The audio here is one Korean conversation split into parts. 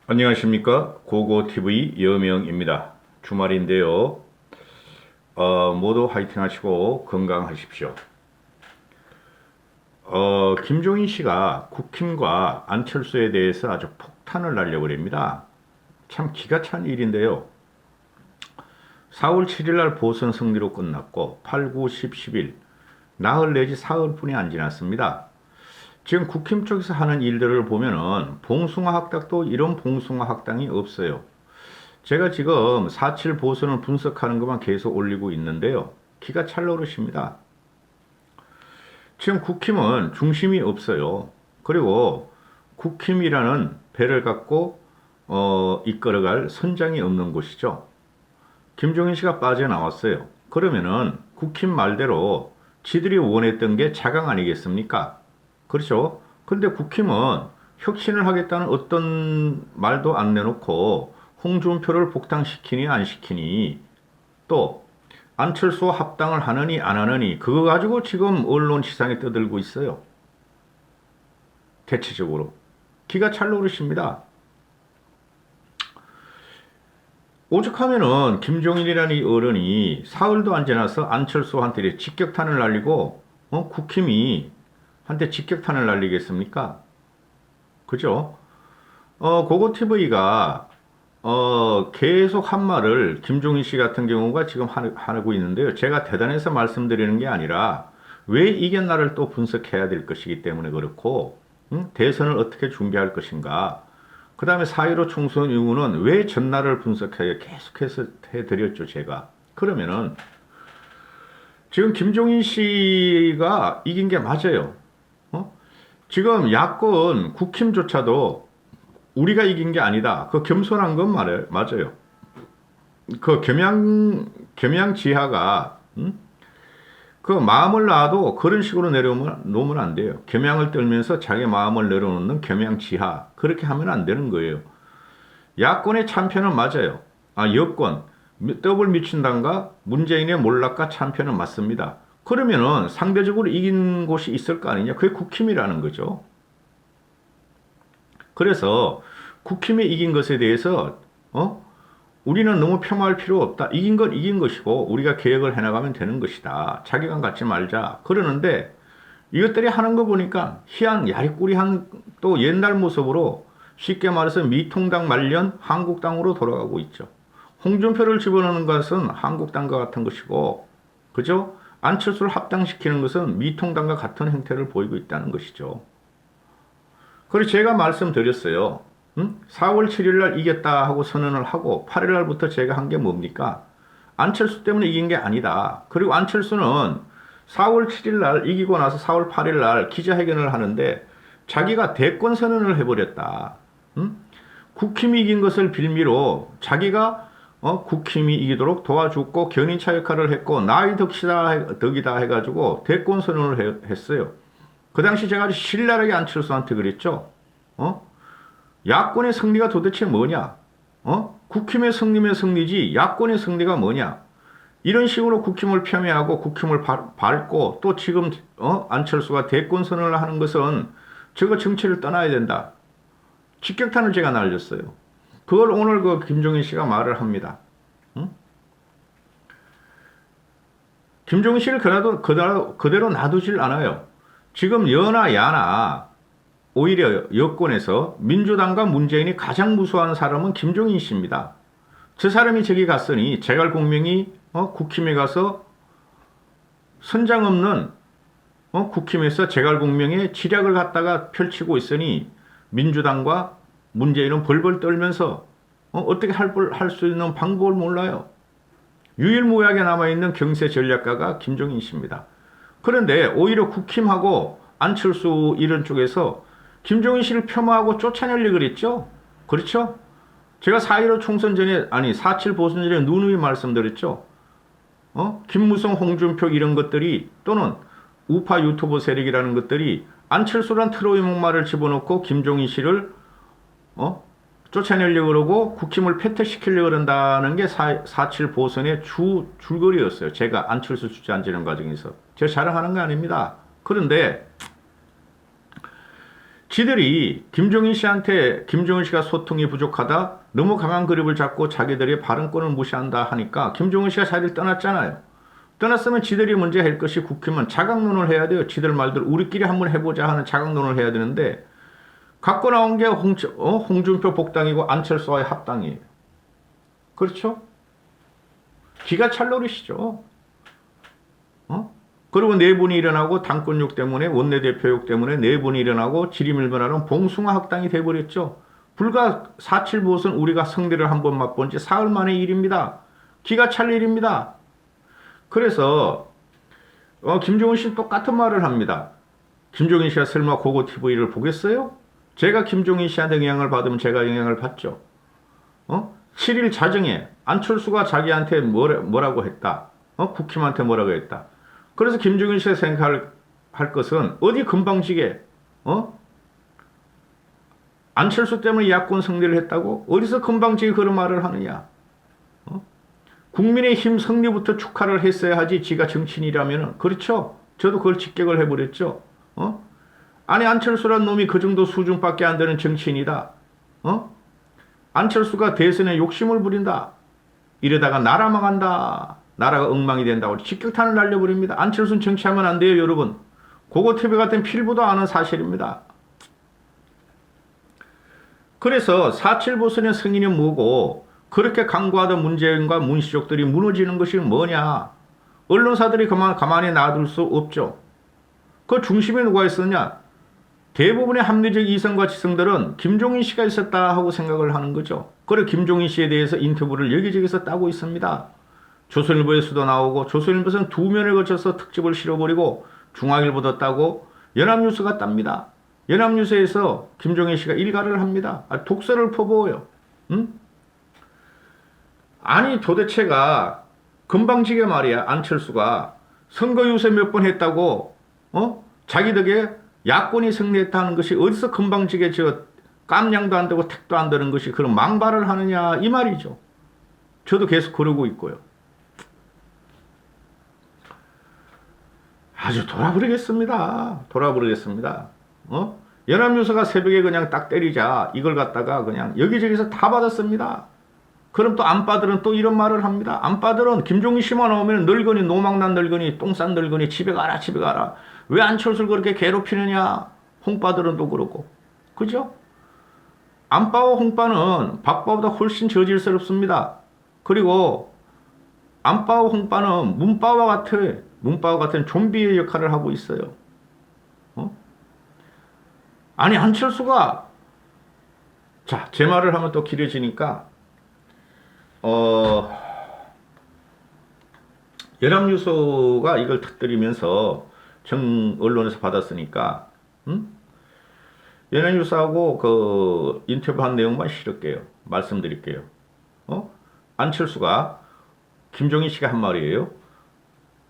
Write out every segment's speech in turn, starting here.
안녕하십니까, 고고TV 여명입니다. 주말인데요. 모두 화이팅 하시고 건강하십시오. 김종인 씨가 국힘과 안철수에 대해서 아주 폭탄을 날려버립니다. 참 기가 찬 일인데요. 4월 7일 날 보선 승리로 끝났고 8, 9, 10, 11 나흘 내지 사흘뿐이 안 지났습니다. 지금 국힘 쪽에서 하는 일들을 보면은 봉숭아 학당도 이런 봉숭아 학당이 없어요. 제가 지금 4.7 보선을 분석하는 것만 계속 올리고 있는데요. 기가 찰 노릇입니다. 지금 국힘은 중심이 없어요. 그리고 국힘이라는 배를 갖고 이끌어갈 선장이 없는 곳이죠. 김종인 씨가 빠져나왔어요. 그러면은 국힘 말대로 지들이 원했던 게 자강 아니겠습니까? 그렇죠? 근데 국힘은 혁신을 하겠다는 어떤 말도 안 내놓고 홍준표를 복당시키니 안 시키니 또 안철수와 합당을 하느니 안 하느니 그거 가지고 지금 언론 시상에 떠들고 있어요. 대체적으로. 기가 찰 노릇입니다. 오죽하면은 김종인이라는 이 어른이 사흘도 안 지나서 안철수한테 직격탄을 날리고 국힘이 한테 직격탄을 날리겠습니까? 그죠? 고고TV가 계속 한 말을 김종인 씨 같은 경우가 지금 하고 있는데요. 제가 대단해서 말씀드리는 게 아니라 왜 이겼나를 또 분석해야 될 것이기 때문에 그렇고 대선을 어떻게 준비할 것인가. 그 다음에 4.15 총선 이후는 왜 전날을 분석해야 계속해서 해드렸죠, 제가. 그러면은 지금 김종인 씨가 이긴 게 맞아요. 지금 야권 국힘조차도 우리가 이긴 게 아니다. 그 겸손한 건 맞아요. 그 겸양지하가 그 마음을 놔도 그런 식으로 놓으면 안 돼요. 겸양을 떨면서 자기 마음을 내려놓는 겸양지하. 그렇게 하면 안 되는 거예요. 야권의 참패는 맞아요. 여권 더블 미친당과 문재인의 몰락과 참패는 맞습니다. 그러면은 상대적으로 이긴 곳이 있을 거 아니냐? 그게 국힘이라는 거죠. 그래서 국힘이 이긴 것에 대해서 우리는 너무 폄하할 필요 없다. 이긴 건 이긴 것이고 우리가 계획을 해나가면 되는 것이다. 자기감 갖지 말자. 그러는데 이것들이 하는 거 보니까 희한 야리꾸리한 또 옛날 모습으로 쉽게 말해서 미통당 말년 한국당으로 돌아가고 있죠. 홍준표를 집어넣는 것은 한국당과 같은 것이고 그죠? 안철수를 합당시키는 것은 미통당과 같은 행태를 보이고 있다는 것이죠. 그리고 제가 말씀드렸어요. 4월 7일 날 이겼다 하고 선언을 하고 8일 날부터 제가 한 게 뭡니까? 안철수 때문에 이긴 게 아니다. 그리고 안철수는 4월 7일 날 이기고 나서 4월 8일 날 기자회견을 하는데 자기가 대권 선언을 해버렸다. 국힘이 이긴 것을 빌미로 자기가 국힘이 이기도록 도와줬고 견인차 역할을 했고 나의 덕이다 해가지고 대권 선언을 했어요. 그 당시 제가 아주 신랄하게 안철수한테 그랬죠. 야권의 승리가 도대체 뭐냐? 국힘의 승리면 승리지 야권의 승리가 뭐냐? 이런 식으로 국힘을 폄훼하고 국힘을 밟고 또 지금 안철수가 대권 선언을 하는 것은 저거 정치를 떠나야 된다. 직격탄을 제가 날렸어요. 그걸 오늘 그 김종인 씨가 말을 합니다. 김종인 씨를 그대로 놔두질 않아요. 지금 여나 야나 오히려 여권에서 민주당과 문재인이 가장 무서워하는 사람은 김종인 씨입니다. 저 사람이 저기 갔으니 제갈공명이 국힘에 가서 선장 없는 국힘에서 제갈공명의 지략을 갖다가 펼치고 있으니 민주당과 문재인은 벌벌 떨면서 어떻게 할 수 있는 방법을 몰라요. 유일무이하게 남아있는 경세 전략가가 김종인 씨입니다. 그런데 오히려 국힘하고 안철수 이런 쪽에서 김종인 씨를 폄하하고 쫓아내려고 그랬죠. 그렇죠? 제가 4.15 총선 전에 4.7 보선 전에 누누이 말씀드렸죠. 김무성, 홍준표 이런 것들이 또는 우파 유튜버 세력이라는 것들이 안철수란 트로이 목마를 집어넣고 김종인 씨를 쫓아내려고 그러고 국힘을 패퇴시키려고 그런다는 게 4.7 보선의 줄거리였어요. 제가 안철수 주저앉는 과정에서. 제가 자랑하는 거 아닙니다. 그런데 지들이 김종인 씨한테 김종인 씨가 소통이 부족하다, 너무 강한 그립을 잡고 자기들의 발언권을 무시한다 하니까 김종인 씨가 자리를 떠났잖아요. 떠났으면 지들이 문제 할 것이 국힘은 자강론을 해야 돼요. 지들 말대로 우리끼리 한번 해보자 하는 자강론을 해야 되는데 갖고 나온 게 홍준표 복당이고 안철수와의 합당이에요. 그렇죠? 기가 찰 노릇이죠. 그리고 내분이 일어나고 당권욕 때문에 원내대표욕 때문에 내분이 일어나고 지리밀번하는 봉숭아 학당이 돼버렸죠. 불과 4.7 보선 우리가 승리를 한번 맛본 지 사흘 만의 일입니다. 기가 찰 일입니다. 그래서 김종인 씨는 똑같은 말을 합니다. 김종인 씨가 설마 고고 TV를 보겠어요? 제가 김종인 씨한테 영향을 받으면 제가 영향을 받죠. 7일 자정에 안철수가 자기한테 뭐라고 했다. 국힘한테 뭐라고 했다. 그래서 김종인 씨가 생각할 것은 어디 금방지게 안철수 때문에 야권 승리를 했다고? 어디서 금방지게 그런 말을 하느냐? 국민의힘 승리부터 축하를 했어야 하지 지가 정치인이라면은. 그렇죠? 저도 그걸 직격을 해버렸죠. 아니 안철수란 놈이 그 정도 수준밖에 안 되는 정치인이다. 안철수가 대선에 욕심을 부린다. 이러다가 나라 망한다. 나라가 엉망이 된다고 직격탄을 날려버립니다. 안철수는 정치하면 안 돼요, 여러분. 고고TV 같은 필보도 아는 사실입니다. 그래서 4.7 보선의 승인이 뭐고 그렇게 강구하던 문재인과 문시족들이 무너지는 것이 뭐냐. 언론사들이 가만히 놔둘 수 없죠. 그 중심에 누가 있었냐. 대부분의 합리적 이성과 지성들은 김종인 씨가 있었다 하고 생각을 하는 거죠. 그리고 김종인 씨에 대해서 인터뷰를 여기저기서 따고 있습니다. 조선일보에서도 나오고 조선일보에서는 2면을 거쳐서 특집을 실어버리고 중앙일보도 따고 연합뉴스가 땁니다. 연합뉴스에서 김종인 씨가 일가를 합니다. 독서를 퍼부어요. 아니 도대체가 금방지게 말이야. 안철수가 선거 유세 몇 번 했다고 자기 덕에 야권이 승리했다는 것이 어디서 금방지게 깜냥도 안 되고 택도 안 되는 것이 그런 망발을 하느냐 이 말이죠. 저도 계속 그러고 있고요. 아주 돌아버리겠습니다. 돌아버리겠습니다. 연합뉴스가 새벽에 그냥 딱 때리자 이걸 갖다가 그냥 여기저기서 다 받았습니다. 그럼 또 안빠들은 또 이런 말을 합니다. 안빠들은 김종인 씨만 나오면 늙은이 노망난 늙은이 똥 싼 늙은이 집에 가라 집에 가라. 왜 안철수를 그렇게 괴롭히느냐. 홍빠들은 또 그러고. 그죠? 안빠와 홍빠는 박빠보다 훨씬 저질스럽습니다. 그리고 안빠와 홍빠는 문빠와 같은 좀비의 역할을 하고 있어요. 아니 안철수가 자, 제 말을 하면 또 길어지니까 연합뉴스가 이걸 터뜨리면서 언론에서 받았으니까 연합뉴스하고 그 인터뷰한 내용만 실을게요. 말씀드릴게요. 안철수가 김종인 씨가 한 말이에요.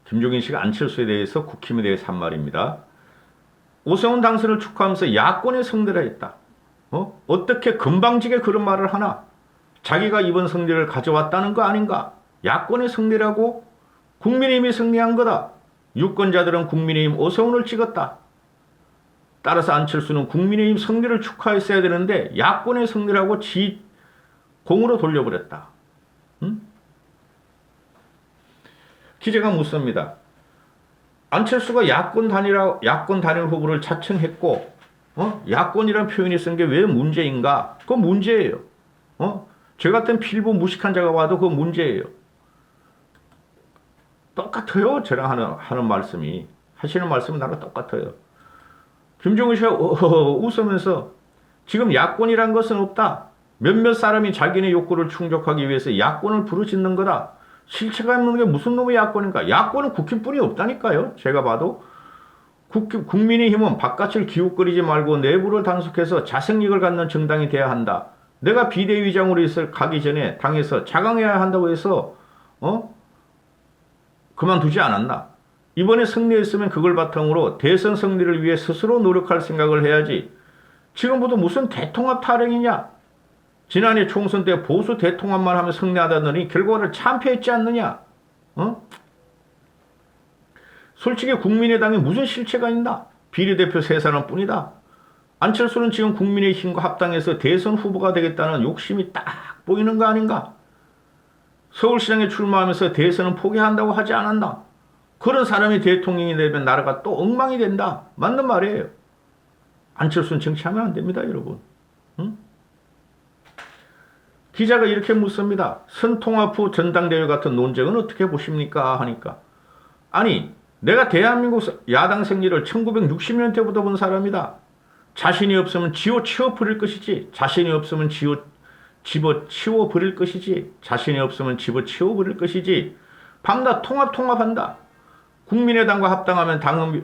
김종인 씨가 안철수에 대해서 국힘에 대해서 한 말입니다. 오세훈 당선을 축하하면서 야권의 승리를 했다. 어떻게 금방지게 그런 말을 하나? 자기가 이번 승리를 가져왔다는 거 아닌가? 야권의 승리라고? 국민의힘이 승리한 거다. 유권자들은 국민의힘 오세훈을 찍었다. 따라서 안철수는 국민의힘 승리를 축하했어야 되는데 야권의 승리라고 지 공으로 돌려버렸다. 기자가 묻습니다. 안철수가 야권 단일 후보를 자청했고, 야권이라는 표현이 쓴 게 왜 문제인가? 그건 문제예요. 저 같은 필보 무식한 자가 와도 그건 문제예요. 똑같아요. 저랑 하는 말씀이. 하시는 말씀은 나랑 똑같아요. 김종인 씨가 웃으면서 지금 야권이란 것은 없다. 몇몇 사람이 자기네 욕구를 충족하기 위해서 야권을 부르짖는 거다. 실체가 있는 게 무슨 놈의 야권인가? 야권은 국힘뿐이 없다니까요. 제가 봐도. 국민의힘은 바깥을 기웃거리지 말고 내부를 단속해서 자생력을 갖는 정당이 돼야 한다. 내가 비대위장으로 가기 전에 당에서 자강해야 한다고 해서 그만두지 않았나? 이번에 승리했으면 그걸 바탕으로 대선 승리를 위해 스스로 노력할 생각을 해야지. 지금부터 무슨 대통합 타령이냐? 지난해 총선 때 보수 대통합만 하면 승리하다더니 결과를 참패했지 않느냐? 솔직히 국민의당에 무슨 실체가 있나? 비례대표 3사람 뿐이다. 안철수는 지금 국민의힘과 합당해서 대선 후보가 되겠다는 욕심이 딱 보이는 거 아닌가? 서울시장에 출마하면서 대선은 포기한다고 하지 않았나? 그런 사람이 대통령이 되면 나라가 또 엉망이 된다. 맞는 말이에요. 안철수는 정치하면 안 됩니다, 여러분. 응? 기자가 이렇게 묻습니다. 선통합 후 전당대회 같은 논쟁은 어떻게 보십니까? 하니까. 아니, 내가 대한민국 야당 생리를 1960년대부터 본 사람이다. 자신이 없으면 치워 버릴 것이지. 자신이 없으면 집어치워 버릴 것이지. 자신이 없으면 집어치워 버릴 것이지. 밤낮 통합한다. 국민의당과 합당하면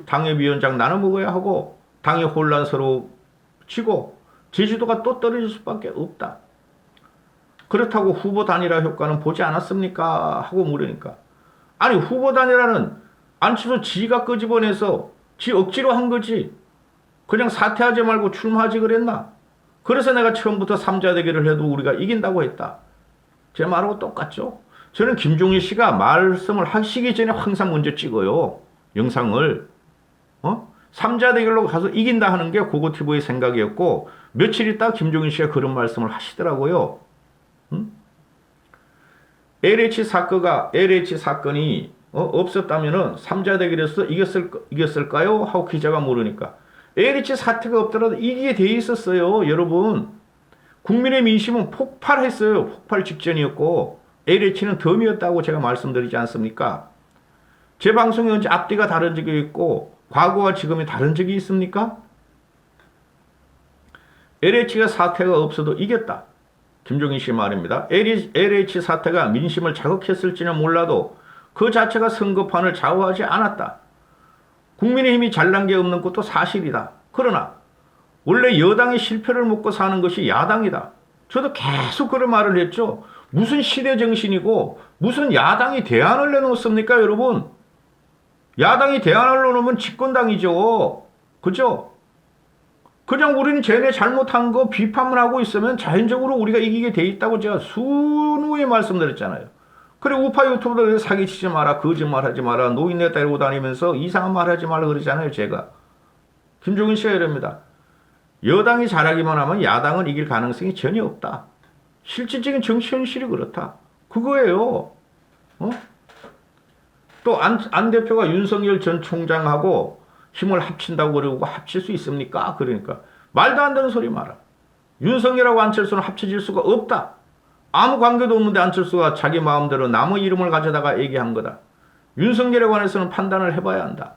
당협위원장 나눠 먹어야 하고 당이 혼란스러워지고 제주도가 또 떨어질 수밖에 없다. 그렇다고 후보 단일화 효과는 보지 않았습니까? 하고 물으니까. 아니 후보 단일화는 안철수 지가 끄집어내서 지 억지로 한 거지. 그냥 사퇴하지 말고 출마하지 그랬나? 그래서 내가 처음부터 3자 대결을 해도 우리가 이긴다고 했다. 제 말하고 똑같죠? 저는 김종인 씨가 말씀을 하시기 전에 항상 먼저 찍어요. 영상을. 3자 대결로 가서 이긴다 하는 게 고고티브의 생각이었고 며칠 있다 김종인 씨가 그런 말씀을 하시더라고요. LH 사건이 없었다면은 3자 대결에서 이겼을까요? 하고 기자가 물으니까 LH 사태가 없더라도 이기게 돼 있었어요. 여러분. 국민의 민심은 폭발했어요. 폭발 직전이었고 LH는 덤이었다고 제가 말씀드리지 않습니까? 제 방송에 언제 앞뒤가 다른 적이 있고 과거와 지금이 다른 적이 있습니까? LH가 사태가 없어도 이겼다. 김종인 씨 말입니다. LH 사태가 민심을 자극했을지는 몰라도 그 자체가 선거판을 좌우하지 않았다. 국민의힘이 잘난 게 없는 것도 사실이다. 그러나 원래 여당이 실패를 먹고 사는 것이 야당이다. 저도 계속 그런 말을 했죠. 무슨 시대정신이고 무슨 야당이 대안을 내놓습니까 여러분? 야당이 대안을 내놓으면 집권당이죠. 그죠? 그냥 우리는 쟤네 잘못한 거 비판만 하고 있으면 자연적으로 우리가 이기게 돼 있다고 제가 수누에 말씀드렸잖아요. 그래 우파 유튜브들 사기치지 마라, 거짓말하지 마라, 노인네 데리고 다니면서 이상한 말 하지 말라 그러잖아요 제가. 김종인 씨가 이럽니다. 여당이 잘하기만 하면 야당은 이길 가능성이 전혀 없다. 실질적인 정치 현실이 그렇다. 그거예요. 또 안 대표가 윤석열 전 총장하고 힘을 합친다고 그러고 합칠 수 있습니까? 그러니까 말도 안 되는 소리 마라. 윤석열하고 안철수는 합쳐질 수가 없다. 아무 관계도 없는데 안철수가 자기 마음대로 남의 이름을 가져다가 얘기한 거다. 윤석열에 관해서는 판단을 해봐야 한다.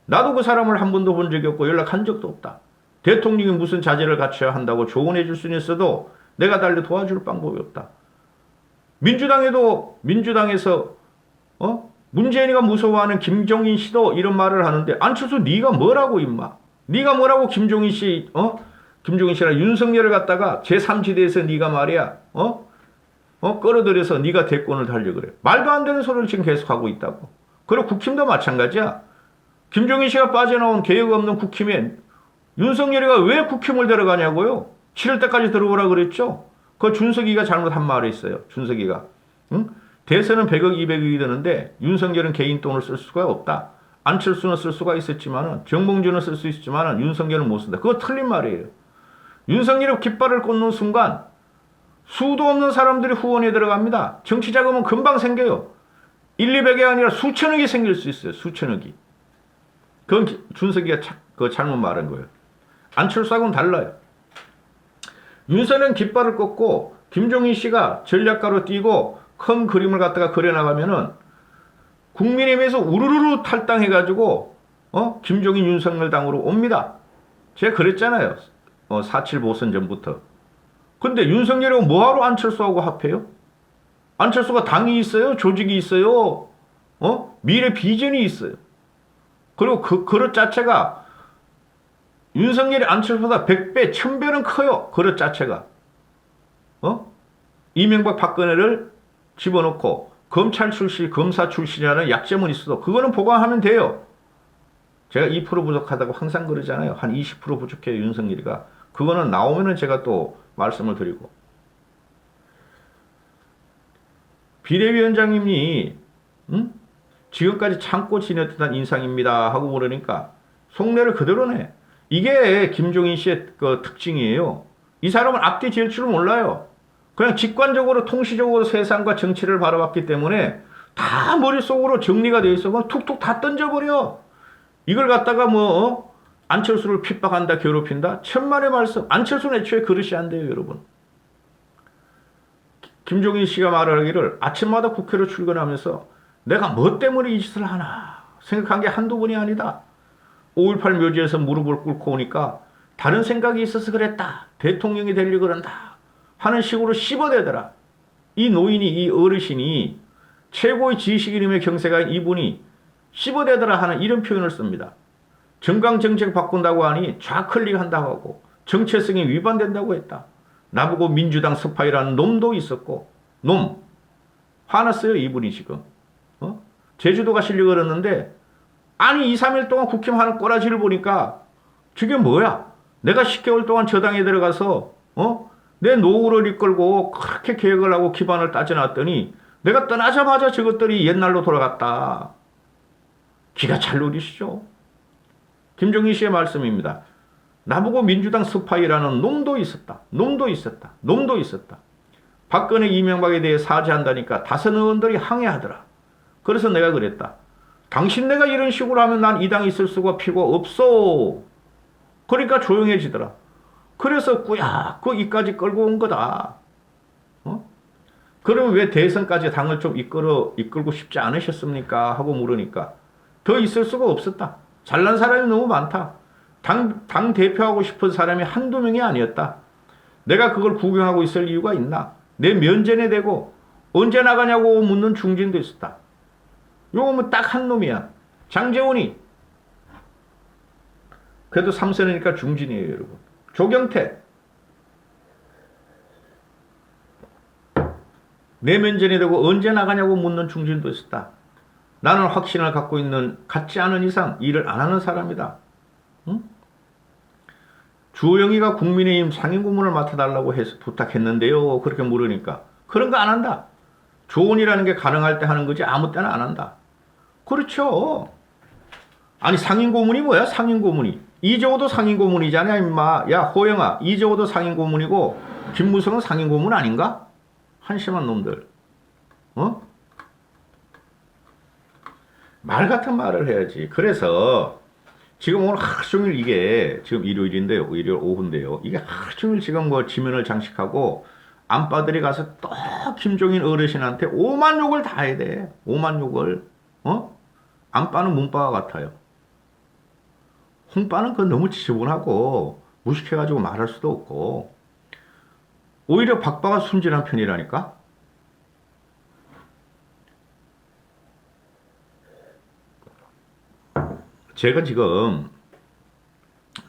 나도 그 사람을 한 번도 본 적이 없고 연락한 적도 없다. 대통령이 무슨 자질을 갖춰야 한다고 조언해 줄 수는 있어도 내가 달리 도와줄 방법이 없다. 민주당에서 문재인이가 무서워하는 김종인 씨도 이런 말을 하는데 안철수 네가 뭐라고 임마. 네가 뭐라고 김종인 씨랑 윤석열을 갖다가 제3지대에서 네가 말이야. 끌어들여서 네가 대권을 달려 그래. 말도 안 되는 소리를 지금 계속하고 있다고. 그리고 국힘도 마찬가지야. 김종인 씨가 빠져나온 계획 없는 국힘에 윤석열이가 왜 국힘을 데려가냐고요. 7월 때까지 들어오라 그랬죠. 그 준석이가 잘못한 말이 있어요. 준석이가. 응? 대선은 100억, 200억이 되는데 윤석열은 개인 돈을 쓸 수가 없다. 안철수는 쓸 수가 있었지만은 정봉주는 쓸 수 있지만은 윤석열은 못 쓴다. 그거 틀린 말이에요. 윤석열이 깃발을 꽂는 순간 수도 없는 사람들이 후원에 들어갑니다. 정치 자금은 금방 생겨요. 1, 200이 아니라 수천억이 생길 수 있어요. 수천억이. 그건 준석이가 잘못 말한 거예요. 안철수하고는 달라요. 윤석열은 깃발을 꽂고 김종인 씨가 전략가로 뛰고 큰 그림을 갖다가 그려나가면은 국민의힘에서 우르르 탈당해가지고 김종인 윤석열 당으로 옵니다. 제가 그랬잖아요. 4.7 보선 전부터. 근데 윤석열이 뭐하러 안철수하고 합해요? 안철수가 당이 있어요? 조직이 있어요? 미래 비전이 있어요. 그리고 그 그릇 자체가 윤석열이 안철수보다 100배, 1000배는 커요. 그릇 자체가. 이명박 박근혜를 집어넣고 검찰 출신, 검사 출신이라는 약점은 있어도 그거는 보강하면 돼요. 제가 2% 부족하다고 항상 그러잖아요. 한 20% 부족해요. 윤석열이가. 그거는 나오면은 제가 또 말씀을 드리고. 비대위원장님이 지금까지 참고 지냈던 인상입니다 하고 그러니까 속내를 그대로 내. 이게 김종인 씨의 그 특징이에요. 이 사람은 앞뒤 지을 줄 몰라요. 그냥 직관적으로 통시적으로 세상과 정치를 바라봤기 때문에 다 머릿속으로 정리가 되어 있어. 그냥 툭툭 다 던져버려. 이걸 갖다가 안철수를 핍박한다, 괴롭힌다. 천만의 말씀. 안철수는 애초에 그릇이 안 돼요, 여러분. 김종인 씨가 말하기를 아침마다 국회로 출근하면서 내가 뭐 때문에 이 짓을 하나 생각한 게 한두 번이 아니다. 5.18 묘지에서 무릎을 꿇고 오니까 다른 생각이 있어서 그랬다. 대통령이 되려고 그런다. 하는 식으로 씹어대더라. 이 노인이, 이 어르신이 최고의 지식 이름의 경세가인 이분이 씹어대더라 하는 이런 표현을 씁니다. 정강정책 바꾼다고 하니 좌클릭한다고 하고 정체성이 위반된다고 했다. 나보고 민주당 스파이라는 놈도 있었고 놈 화났어요 이분이 지금. 제주도 가시려고 그랬는데 아니 2, 3일 동안 국힘 하는 꼬라지를 보니까 저게 뭐야. 내가 10개월 동안 저당에 들어가서 내 노후를 이끌고 그렇게 계획을 하고 기반을 따져놨더니 내가 떠나자마자 저것들이 옛날로 돌아갔다. 기가 잘 누리시죠. 김종인 씨의 말씀입니다. 나보고 민주당 스파이라는 놈도 있었다. 놈도 있었다. 놈도 있었다. 박근혜 이명박에 대해 사죄한다니까 다섯 의원들이 항의하더라. 그래서 내가 그랬다. 당신네가 이런 식으로 하면 난 이 당에 있을 수가 필요가 없어. 그러니까 조용해지더라. 그래서 꾸야 그 이까지 끌고 온 거다. 그러면 왜 대선까지 당을 좀 이끌고 싶지 않으셨습니까? 하고 물으니까 더 있을 수가 없었다. 잘난 사람이 너무 많다. 당 대표하고 싶은 사람이 한두 명이 아니었다. 내가 그걸 구경하고 있을 이유가 있나? 내 면전에 대고 언제 나가냐고 묻는 중진도 있었다. 요거면 딱 한 놈이야. 장제원이. 그래도 3선이니까 중진이에요, 여러분. 조경태. 내 면전에 대고 언제 나가냐고 묻는 중진도 있었다. 나는 확신을 갖고 있는 갖지 않은 이상 일을 안 하는 사람이다. 응? 주호영이가 국민의힘 상임고문을 맡아달라고 해서 부탁했는데요. 그렇게 물으니까 그런 거 안 한다. 조언이라는 게 가능할 때 하는 거지 아무 때나 안 한다. 그렇죠. 아니 상임고문이 뭐야? 상임고문이. 이재호도 상임고문이잖아 임마. 야 호영아 이재호도 상임고문이고 김무성은 상임고문 아닌가? 한심한 놈들. 말 같은 말을 해야지. 그래서 지금 오늘 하루 종일 이게 지금 일요일인데요. 일요일 오후인데요. 이게 하루 종일 지금 지면을 장식하고 안빠들이 가서 또 김종인 어르신한테 오만 욕을 다 해야 돼. 오만 욕을. 안빠는 문빠와 같아요. 홍빠는 그건 너무 지저분하고 무식해가지고 말할 수도 없고 오히려 박빠가 순진한 편이라니까. 제가 지금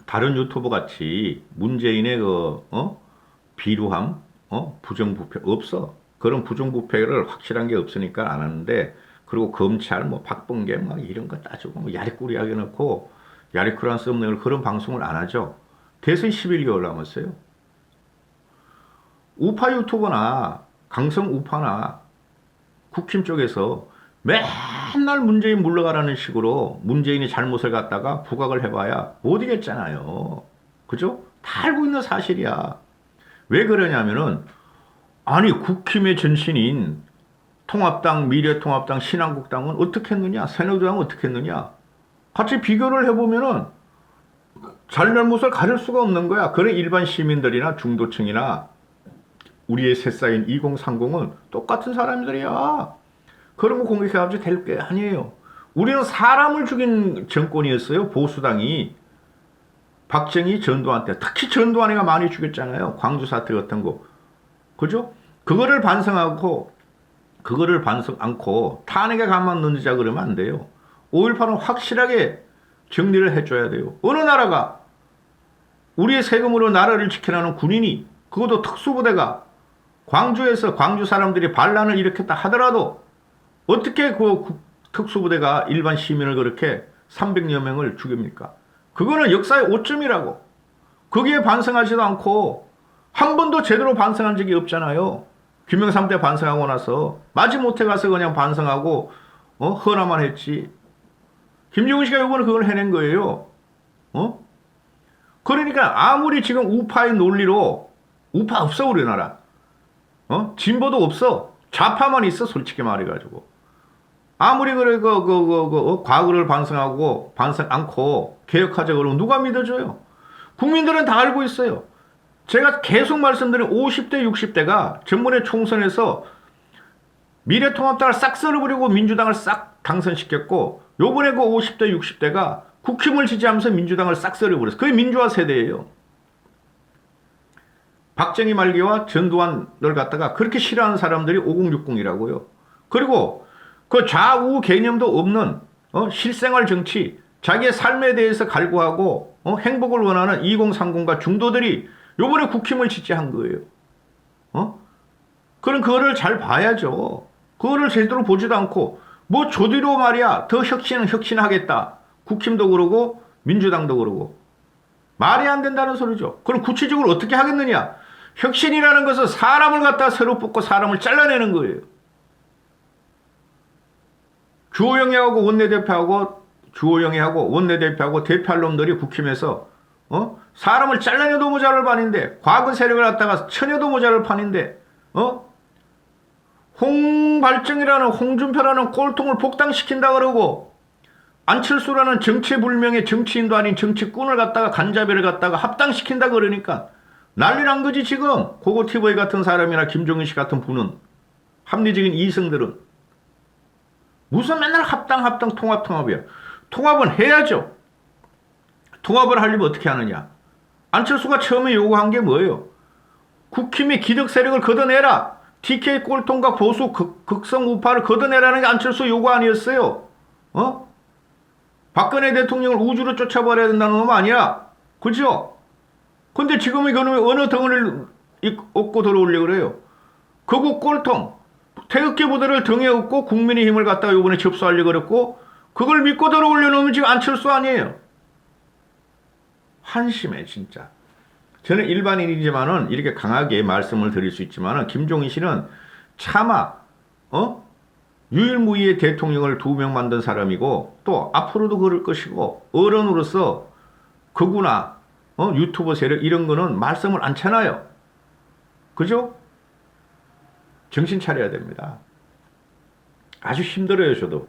다른 유튜버 같이 문재인의 비루함, 부정부패 없어. 그런 부정부패를 확실한 게 없으니까 안 하는데 그리고 검찰 박범계 이런 거 따지고 야리꾸리하게 넣고 야리꾸리한 썸네일 그런 방송을 안 하죠. 대선 11개월 남았어요. 우파 유튜버나 강성 우파나 국힘 쪽에서 맨날 문재인 물러가라는 식으로 문재인이 잘못을 갖다가 부각을 해봐야 못 이겼잖아요. 그죠? 다 알고 있는 사실이야. 왜 그러냐면은 아니 국힘의 전신인 통합당, 미래통합당, 신한국당은 어떻게 했느냐? 새누리당은 어떻게 했느냐? 같이 비교를 해보면은 잘잘못을 가릴 수가 없는 거야. 그래 일반 시민들이나 중도층이나 우리의 새싹인 2030은 똑같은 사람들이야. 그런 거 공격해가지고 될 게 아니에요. 우리는 사람을 죽인 정권이었어요. 보수당이. 박정희, 전두환 때. 특히 전두환이가 많이 죽였잖아요. 광주 사태 같은 거. 그죠? 그거를 반성 않고 탄핵에 가만 넣자 그러면 안 돼요. 5.18은 확실하게 정리를 해줘야 돼요. 어느 나라가 우리의 세금으로 나라를 지켜나는 군인이 그것도 특수부대가 광주에서 광주 사람들이 반란을 일으켰다 하더라도 어떻게 그 특수부대가 일반 시민을 그렇게 300여 명을 죽입니까? 그거는 역사의 오점이라고. 거기에 반성하지도 않고 한 번도 제대로 반성한 적이 없잖아요. 김영삼 때 반성하고 나서 마지못해 가서 그냥 반성하고 허나만 했지. 김정은 씨가 이번에 그걸 해낸 거예요. 그러니까 아무리 지금 우파의 논리로 우파 없어 우리나라. 진보도 없어. 좌파만 있어 솔직히 말해가지고. 아무리 그래 과거를 반성하고 반성 않고 개혁하자 그러면 누가 믿어줘요? 국민들은 다 알고 있어요. 제가 계속 말씀드린 50대 60대가 전번에 총선에서 미래통합당을 싹 썰어버리고 민주당을 싹 당선시켰고 요번에 그 50대 60대가 국힘을 지지하면서 민주당을 싹 썰어버렸어요. 그게 민주화 세대예요. 박정희 말기와 전두환을 갖다가 그렇게 싫어하는 사람들이 5060이라고요. 그리고 그 좌우 개념도 없는 실생활 정치, 자기의 삶에 대해서 갈구하고 행복을 원하는 2030과 중도들이 요번에 국힘을 지지한 거예요. 그럼 그거를 잘 봐야죠. 그거를 제대로 보지도 않고 뭐 조뒤로 말이야 더 혁신하겠다. 국힘도 그러고 민주당도 그러고 말이 안 된다는 소리죠. 그럼 구체적으로 어떻게 하겠느냐? 혁신이라는 것은 사람을 갖다 새로 뽑고 사람을 잘라내는 거예요. 주호영이하고 원내대표하고 대표할 놈들이 국힘에서 사람을 잘라내도 모자랄 판인데 과거 세력을 갖다가 쳐내도 모자랄 판인데 홍발정이라는 홍준표라는 꼴통을 복당시킨다 그러고 안철수라는 정체불명의 정치인도 아닌 정치꾼을 갖다가 간자배를 갖다가 합당시킨다 그러니까 난리 난 거지 지금. 고고티브이 같은 사람이나 김종인 씨 같은 분은 합리적인 이성들은 무슨 맨날 합당 통합이야. 통합은 해야죠. 통합을 하려면 어떻게 하느냐. 안철수가 처음에 요구한 게 뭐예요? 국힘의 기득 세력을 걷어내라. TK 꼴통과 보수 극성 우파를 걷어내라는 게 안철수 요구 아니었어요. 박근혜 대통령을 우주로 쫓아버려야 된다는 놈 아니야. 그죠? 근데 지금은 그놈이 어느 덩어리를 업고 들어오려고 그래요. 거국 꼴통. 태극기 부대를 등에 업고 국민의힘을 갖다가 이번에 접수하려고 그랬고 그걸 믿고 들어오려는 지금 안철수 아니에요. 한심해 진짜. 저는 일반인이지만은 이렇게 강하게 말씀을 드릴 수 있지만은 김종인 씨는 차마 유일무이의 대통령을 2명 만든 사람이고 또 앞으로도 그럴 것이고 어른으로서 거구나 유튜버 세력 이런 거는 말씀을 안 쳐놔요. 그죠? 정신 차려야 됩니다. 아주 힘들어요 저도.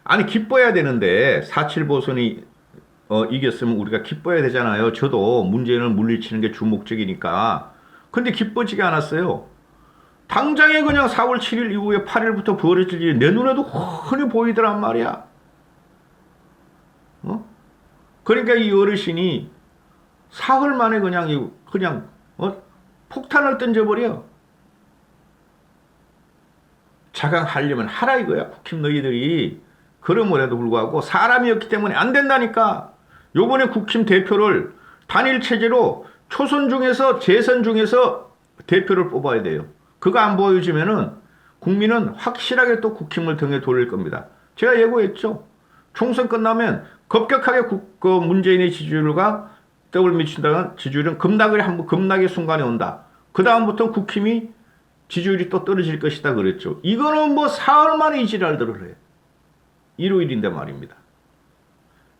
아니 기뻐야 되는데 4.7 보선이 이겼으면 우리가 기뻐야 되잖아요. 저도 문재인을 물리치는 게 주 목적이니까. 근데 기뻐지게 않았어요. 당장에 그냥 4월 7일 이후에 8일부터 벌어질 일이 내 눈에도 훤히 보이더란 말이야. 그러니까 이 어르신이 사흘 만에 그냥 폭탄을 던져버려. 자강하려면 하라 이거야. 국힘 너희들이. 그럼에도 불구하고 사람이었기 때문에 안 된다니까. 요번에 국힘 대표를 단일 체제로 초선 중에서 재선 중에서 대표를 뽑아야 돼요. 그거 안 보여주면은 국민은 확실하게 또 국힘을 등에 돌릴 겁니다. 제가 예고했죠. 총선 끝나면 급격하게 문재인의 지지율과 더블미친다는 지지율은 급락의 순간이 온다. 그 다음부터 국힘이 지지율이 또 떨어질 것이다 그랬죠. 이거는 뭐 사흘 만에 이 지랄들을 해. 일요일인데 말입니다.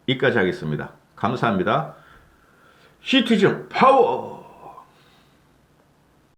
여기까지 하겠습니다. 감사합니다. 시티즌 파워!